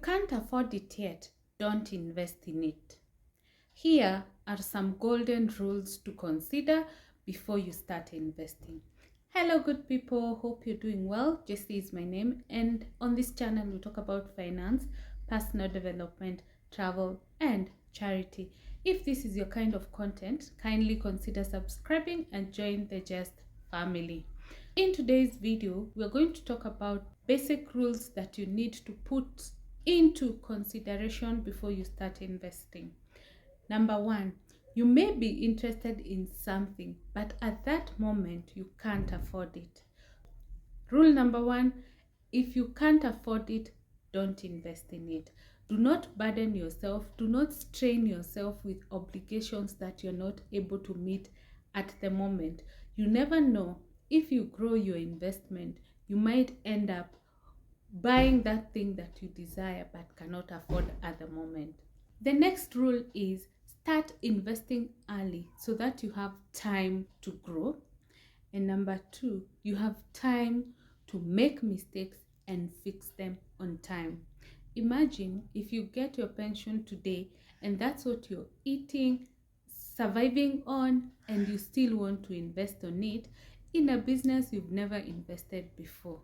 can't afford it yet, don't invest in it. Here are some golden rules to consider before you start investing. Hello, good people. Hope you're doing well. Jessie is my name, and on this channel, we talk about finance, personal development, travel, and charity. If this is your kind of content, kindly consider subscribing and join the Just family. In today's video, we're going to talk about basic rules that you need to put into consideration before you start investing. Number one, you may be interested in something, but at that moment you can't afford it. Rule number one, if you can't afford it, don't invest in it. Do not burden yourself. Do not strain yourself with obligations that you're not able to meet at the moment. You never know. If you grow your investment, you might end up buying that thing that you desire but cannot afford at the moment. The next rule is start investing early so that you have time to grow. And number two, you have time to make mistakes and fix them on time. Imagine if you get your pension today and that's what you're eating, surviving on, and you still want to invest on it in a business you've never invested before.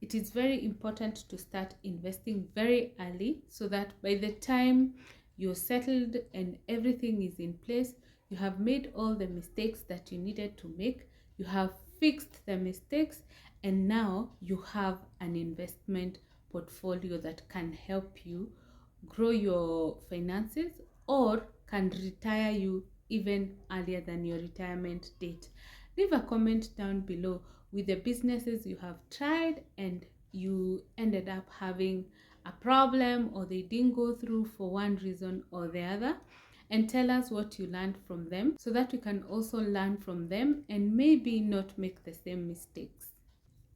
It is very important to start investing very early so that by the time you're settled and everything is in place, you have made all the mistakes that you needed to make, you have fixed the mistakes, and now you have an investment portfolio that can help you grow your finances or can retire you even earlier than your retirement date. Leave a comment down below with the businesses you have tried and you ended up having a problem or they didn't go through for one reason or the other, and tell us what you learned from them so that we can also learn from them and maybe not make the same mistakes.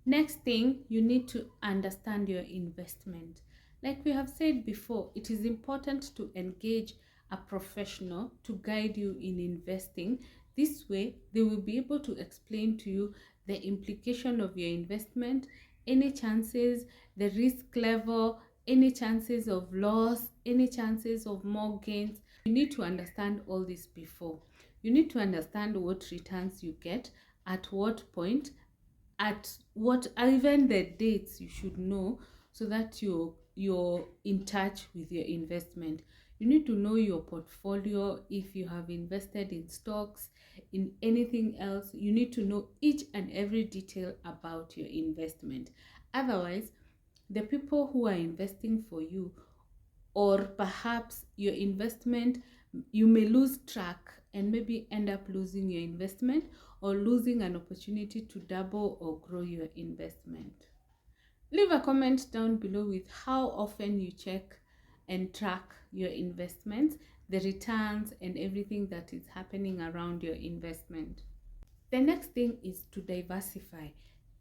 Next thing, you need to understand your investment. Like we have said before, it is important to engage a professional to guide you in investing. This way, they will be able to explain to you the implication of your investment, any chances, the risk level, any chances of loss, any chances of more gains. You need to understand all this before. You need to understand what returns you get, at what point, at what, even the dates you should know so that you're in touch with your investment. You need to know your portfolio. If you have invested in stocks, in anything else, you need to know each and every detail about your investment. Otherwise, the people who are investing for you, or perhaps your investment, you may lose track and maybe end up losing your investment or losing an opportunity to double or grow your investment. Leave a comment down below with how often you check and track your investments, the returns, and everything that is happening around your investment. The next thing is to diversify.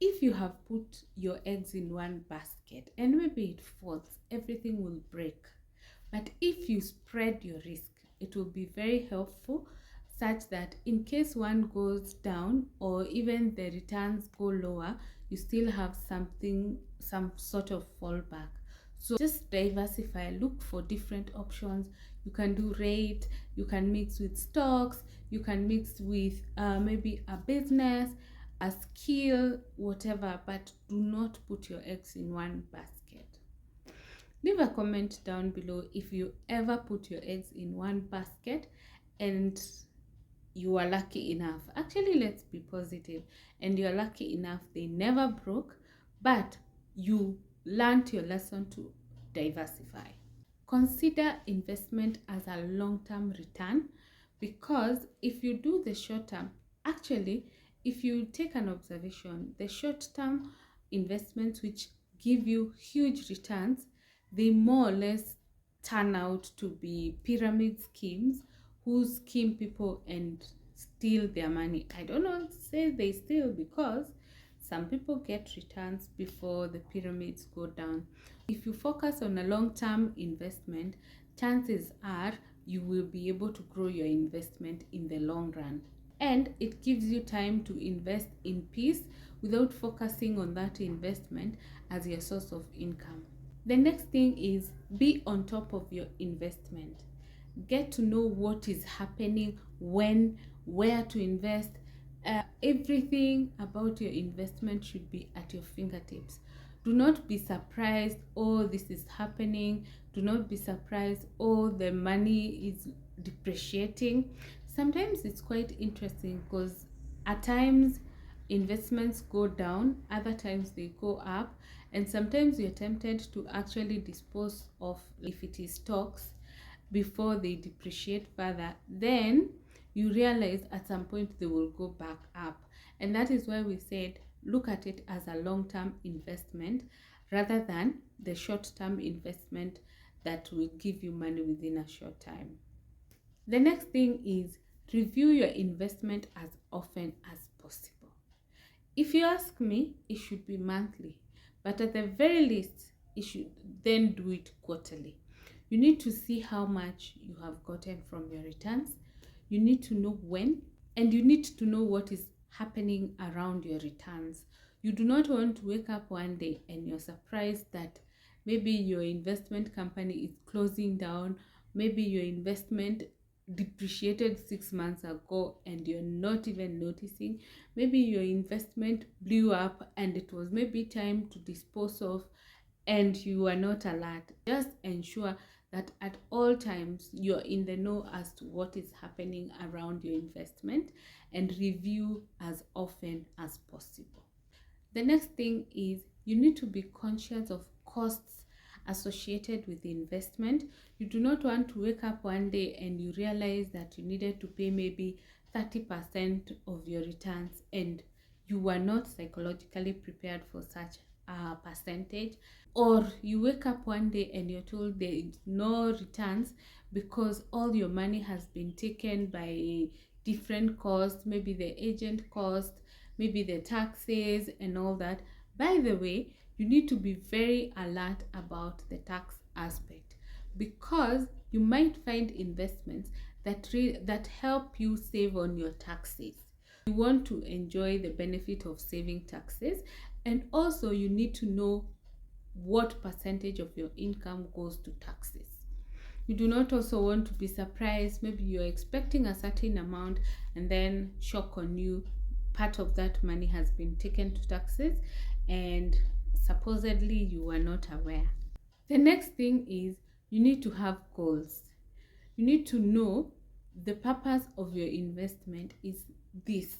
If you have put your eggs in one basket and maybe it falls, everything will break. But if you spread your risk, it will be very helpful such that in case one goes down or even the returns go lower, you still have something, some sort of fallback. So just diversify, look for different options. You can do rate, you can mix with stocks, you can mix with maybe a business, a skill, whatever, but do not put your eggs in one basket. Leave a comment down below if you ever put your eggs in one basket and you are lucky enough. Actually, let's be positive. And you're lucky enough they never broke, but you learned your lesson to diversify. Consider investment as a long-term return, because if you do the short term, actually, if you take an observation, the short-term investments which give you huge returns, they more or less turn out to be pyramid schemes who scheme people and steal their money. I don't know, say they steal because some people get returns before the pyramids go down. If you focus on a long-term investment, chances are you will be able to grow your investment in the long run. And it gives you time to invest in peace without focusing on that investment as your source of income. The next thing is be on top of your investment. Get to know what is happening, when, where to invest. Everything about your investment should be at your fingertips. Do not be surprised, oh, this is happening. Do not be surprised, oh, the money is depreciating. Sometimes it's quite interesting because at times investments go down, other times they go up, and sometimes you're tempted to actually dispose of, if it is stocks, before they depreciate further. Then you realize at some point they will go back up, and that is why we said look at it as a long-term investment rather than the short-term investment that will give you money within a short time. The next thing is review your investment as often as possible. If you ask me, it should be monthly, but at the very least, you should then do it quarterly. You need to see how much you have gotten from your returns. You need to know when, and you need to know what is happening around your returns. You do not want to wake up one day and you're surprised that maybe your investment company is closing down, maybe your investment depreciated 6 months ago and you're not even noticing. Maybe your investment blew up and it was maybe time to dispose of and you are not alert. Just ensure that at all times you're in the know as to what is happening around your investment and review as often as possible. The next thing is you need to be conscious of costs associated with the investment. You do not want to wake up one day and you realize that you needed to pay maybe 30% of your returns and you were not psychologically prepared for such a percentage. Or you wake up one day and you're told there is no returns because all your money has been taken by different costs, maybe the agent cost, maybe the taxes and all that. By the way, you need to be very alert about the tax aspect because you might find investments that help you save on your taxes. You want to enjoy the benefit of saving taxes, and also you need to know what percentage of your income goes to taxes. You do not also want to be surprised, maybe you're expecting a certain amount and then shock on you, part of that money has been taken to taxes and supposedly you are not aware. The next thing is you need to have goals. You need to know the purpose of your investment is this.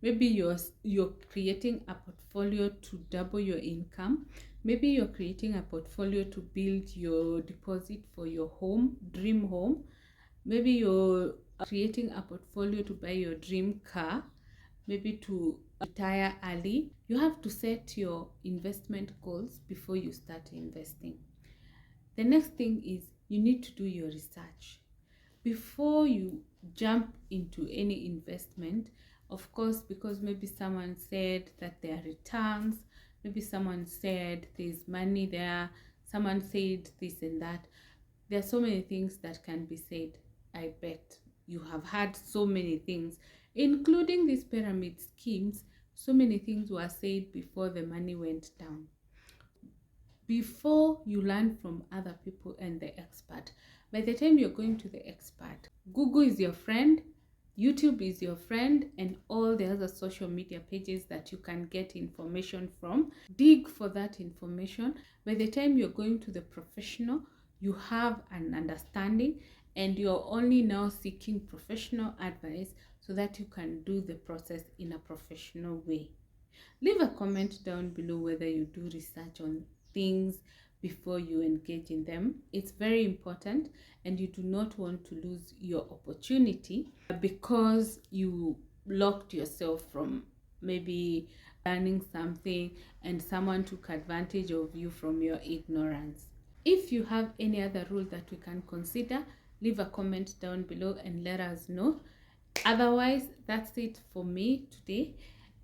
Maybe you're creating a portfolio to double your income. Maybe you're creating a portfolio to build your deposit for your home, dream home. Maybe you're creating a portfolio to buy your dream car, maybe to retire early. You have to set your investment goals before you start investing. The next thing is you need to do your research. Before you jump into any investment, of course, because maybe someone said that there are returns, maybe someone said there's money there, someone said this and that. There are so many things that can be said. I bet you have heard so many things, including these pyramid schemes. So many things were said before the money went down. Before you learn from other people and the expert, by the time you're going to the expert, Google is your friend, YouTube is your friend, and all the other social media pages that you can get information from. Dig for that information. By the time you're going to the professional, you have an understanding and you're only now seeking professional advice so that you can do the process in a professional way. Leave a comment down below whether you do research on things before you engage in them. It's very important, and you do not want to lose your opportunity because you locked yourself from maybe learning something and someone took advantage of you from your ignorance. If you have any other rule that we can consider, leave a comment down below and let us know. Otherwise, that's it for me today.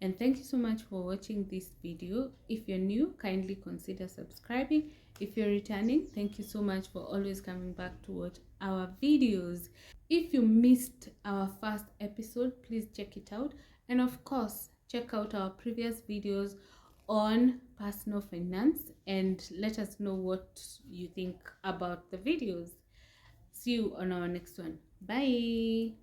And thank you so much for watching this video. If you're new, kindly consider subscribing. If you're returning, thank you so much for always coming back to watch our videos. If you missed our first episode, please check it out. And of course, check out our previous videos on personal finance and let us know what you think about the videos. See you on our next one. Bye.